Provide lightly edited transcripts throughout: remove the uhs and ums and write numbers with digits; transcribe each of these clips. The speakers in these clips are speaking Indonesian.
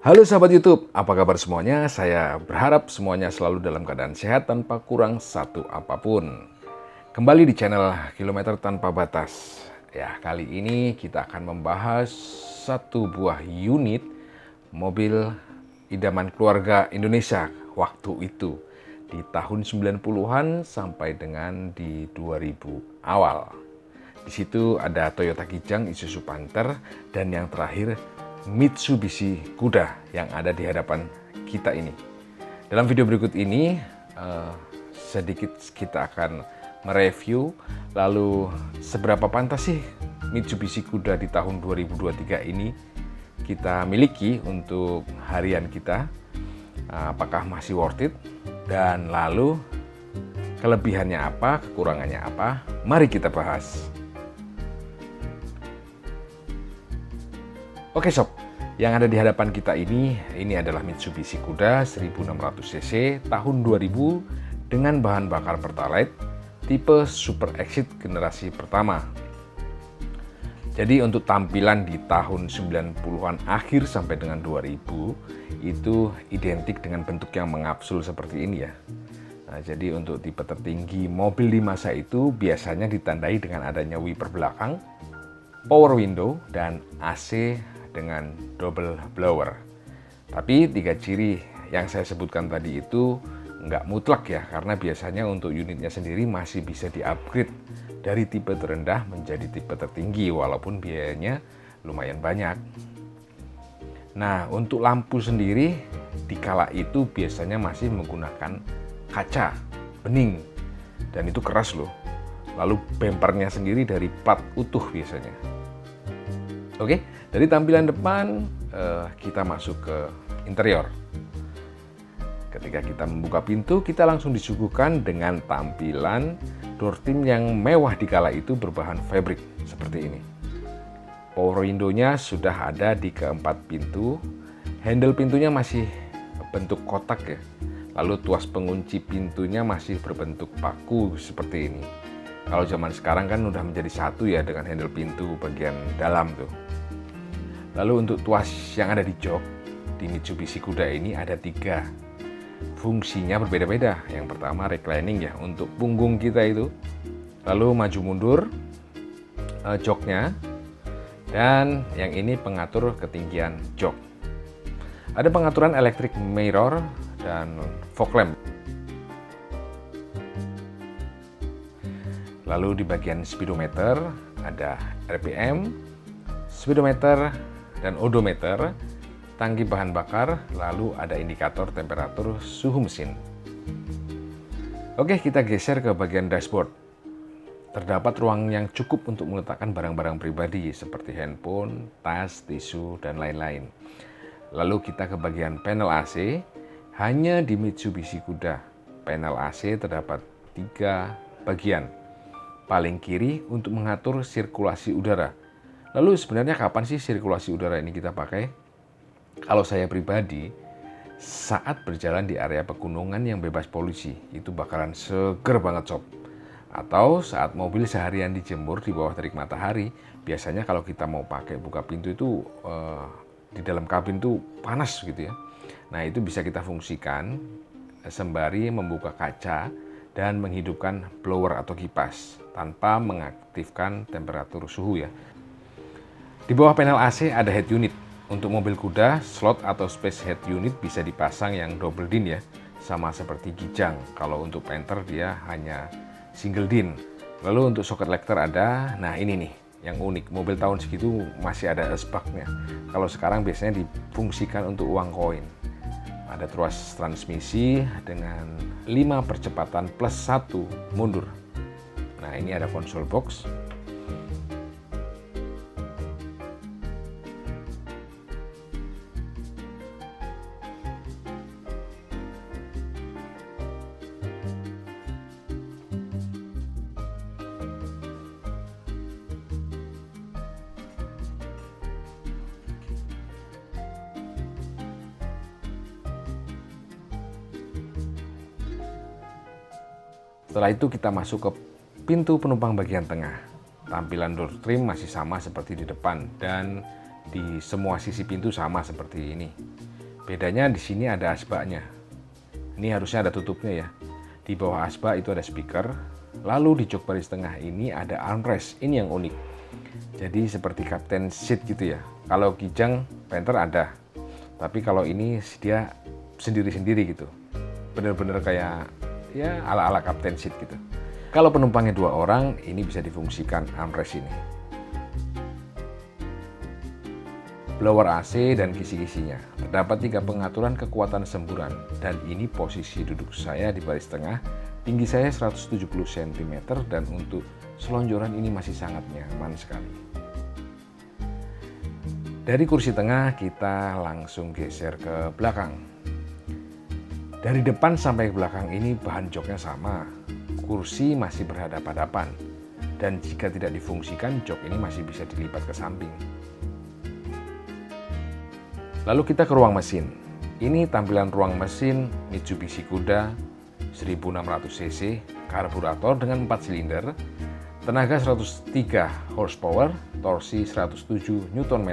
Halo sahabat YouTube, apa kabar semuanya? Saya berharap semuanya selalu dalam keadaan sehat tanpa kurang satu apapun. Kembali di channel Kilometer Tanpa Batas. Ya, kali ini kita akan membahas satu buah unit mobil idaman keluarga Indonesia waktu itu di tahun 90-an sampai dengan di 2000 awal. Di situ ada Toyota Kijang, Isuzu Panther, dan yang terakhir Mitsubishi Kuda yang ada di hadapan kita ini. Dalam video berikut ini sedikit kita akan mereview lalu seberapa pantas sih Mitsubishi Kuda di tahun 2023 ini kita miliki untuk harian kita, apakah masih worth it, dan lalu kelebihannya apa, kekurangannya apa, mari kita bahas. Oke sob, yang ada di hadapan kita ini adalah Mitsubishi Kuda 1600cc tahun 2000 dengan bahan bakar Pertalite tipe Super Exit generasi pertama. Jadi untuk tampilan di tahun 90-an akhir sampai dengan 2000 itu identik dengan bentuk yang mengapsul seperti ini ya. Nah, jadi untuk tipe tertinggi mobil di masa itu biasanya ditandai dengan adanya wiper belakang, power window, dan AC dengan double blower. Tapi tiga ciri yang saya sebutkan tadi itu nggak mutlak ya, karena biasanya untuk unitnya sendiri masih bisa di-upgrade dari tipe terendah menjadi tipe tertinggi walaupun biayanya lumayan banyak. Nah, untuk lampu sendiri di kala itu biasanya masih menggunakan kaca bening dan itu keras loh. Lalu bempernya sendiri dari plat utuh biasanya. Oke, dari tampilan depan kita masuk ke interior. Ketika kita membuka pintu, kita langsung disuguhkan dengan tampilan door trim yang mewah di kala itu berbahan fabric seperti ini. Power window-nya sudah ada di keempat pintu. Handle pintunya masih bentuk kotak ya. Lalu tuas pengunci pintunya masih berbentuk paku seperti ini. Kalau zaman sekarang kan udah menjadi satu ya dengan handle pintu bagian dalam tuh. Lalu untuk tuas yang ada di jok di Mitsubishi Kuda ini ada 3. Fungsinya berbeda-beda. Yang pertama reclining ya untuk punggung kita itu. Lalu maju mundur joknya. Dan yang ini pengatur ketinggian jok. Ada pengaturan electric mirror dan fog lamp. Lalu di bagian speedometer ada RPM, speedometer, dan odometer, tangki bahan bakar, lalu ada indikator temperatur suhu mesin. Oke, kita geser ke bagian dashboard. Terdapat ruang yang cukup untuk meletakkan barang-barang pribadi seperti handphone, tas, tisu, dan lain-lain. Lalu kita ke bagian panel AC. Hanya di Mitsubishi Kuda, panel AC terdapat 3 bagian. Paling kiri untuk mengatur sirkulasi udara. Lalu sebenarnya kapan sih sirkulasi udara ini kita pakai? Kalau saya pribadi, saat berjalan di area pegunungan yang bebas polusi, itu bakalan seger banget sob. Atau saat mobil seharian dijemur di bawah terik matahari, biasanya kalau kita mau pakai buka pintu itu di dalam kabin tuh panas gitu ya. Nah itu bisa kita fungsikan sembari membuka kaca dan menghidupkan blower atau kipas tanpa mengaktifkan temperatur suhu ya. Di bawah panel AC ada head unit. Untuk mobil kuda, slot atau space head unit bisa dipasang yang double din ya, sama seperti Kijang. Kalau untuk Panther dia hanya single din. Lalu untuk soket lector ada, nah ini nih yang unik, mobil tahun segitu masih ada asbaknya. Kalau sekarang biasanya difungsikan untuk uang koin. Ada tuas transmisi dengan 5 percepatan plus 1 mundur. Nah ini ada konsol box. Setelah itu kita masuk ke pintu penumpang bagian tengah. Tampilan door trim masih sama seperti di depan dan di semua sisi pintu sama seperti ini. Bedanya di sini ada asbaknya. Ini harusnya ada tutupnya ya. Di bawah asbak itu ada speaker. Lalu di jok baris tengah ini ada armrest. Ini yang unik. Jadi seperti captain seat gitu ya. Kalau Kijang Panther ada. Tapi kalau ini dia sendiri-sendiri gitu. Bener-bener kayak ya ala-ala captain seat gitu. Kalau penumpangnya 2 orang, ini bisa difungsikan armrest ini. Blower AC dan kisi-kisinya. Terdapat 3 pengaturan kekuatan semburan. Dan ini posisi duduk saya di baris tengah. Tinggi saya 170 cm dan untuk selonjoran ini masih sangat nyaman sekali. Dari kursi tengah kita langsung geser ke belakang. Dari depan sampai ke belakang ini bahan joknya sama. Kursi masih berhadapan-hadapan. Dan jika tidak difungsikan, jok ini masih bisa dilipat ke samping. Lalu kita ke ruang mesin. Ini tampilan ruang mesin Mitsubishi Kuda 1600 cc, karburator dengan 4 silinder, tenaga 103 horsepower, torsi 107 Nm,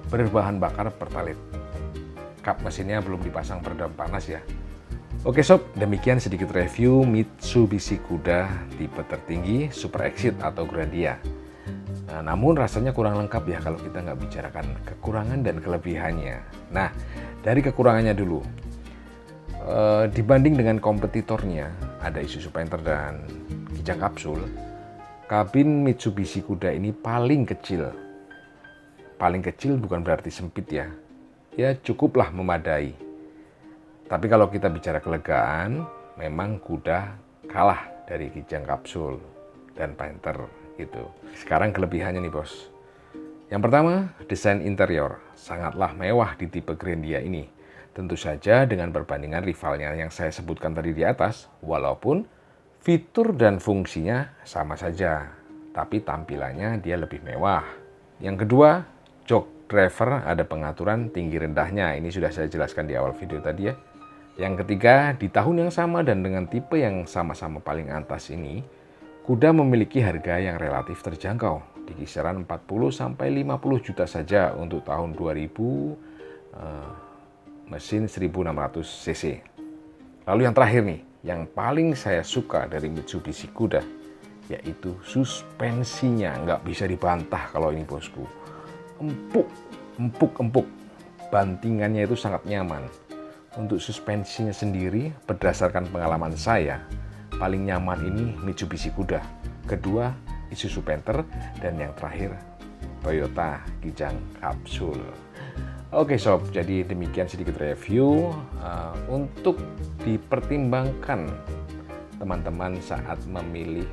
berbahan bakar Pertalite. Kap mesinnya belum dipasang peredam panas ya. Oke sob, demikian sedikit review Mitsubishi Kuda tipe tertinggi Super Exit atau Grandia. Nah, namun rasanya kurang lengkap ya kalau kita nggak bicarakan kekurangan dan kelebihannya. Nah, dari kekurangannya dulu. Dibanding dengan kompetitornya, ada Isuzu Panther dan Kijang Kapsul, kabin Mitsubishi Kuda ini paling kecil. Paling kecil bukan berarti sempit ya. Ya cukuplah memadai. Tapi kalau kita bicara kelegaan, memang Kuda kalah dari Kijang Kapsul dan Panther gitu. Sekarang kelebihannya nih bos. Yang pertama, desain interior sangatlah mewah di tipe Grandia ini. Tentu saja dengan perbandingan rivalnya yang saya sebutkan tadi di atas, walaupun fitur dan fungsinya sama saja, tapi tampilannya dia lebih mewah. Yang kedua, jok driver ada pengaturan tinggi rendahnya. Ini sudah saya jelaskan di awal video tadi ya. Yang ketiga, di tahun yang sama dan dengan tipe yang sama-sama paling atas ini, Kuda memiliki harga yang relatif terjangkau, di kisaran 40-50 juta saja untuk tahun 2000 mesin 1600 cc. Lalu yang terakhir nih, yang paling saya suka dari Mitsubishi Kuda, yaitu suspensinya. Nggak bisa dibantah kalau ini bosku. Empuk. Bantingannya itu sangat nyaman. Untuk suspensinya sendiri, berdasarkan pengalaman saya, paling nyaman ini Mitsubishi Kuda. Kedua, Isuzu Panther. Dan yang terakhir, Toyota Kijang Kapsul. Oke sob, jadi demikian sedikit review untuk dipertimbangkan teman-teman saat memilih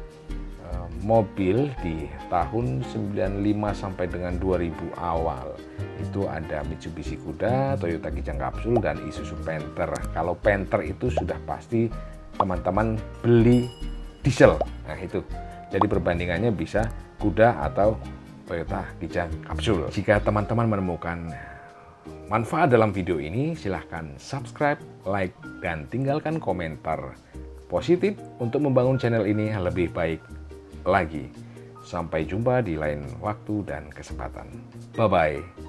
mobil di tahun 95 sampai dengan 2000 awal. Itu ada Mitsubishi Kuda, Toyota Kijang Kapsul, dan Isuzu Panther. Kalau Panther itu sudah pasti teman-teman beli diesel. Nah itu, jadi perbandingannya bisa Kuda atau Toyota Kijang Kapsul. Jika teman-teman menemukan manfaat dalam video ini, silahkan subscribe, like, dan tinggalkan komentar positif untuk membangun channel ini lebih baik lagi. Sampai jumpa di lain waktu dan kesempatan. Bye-bye.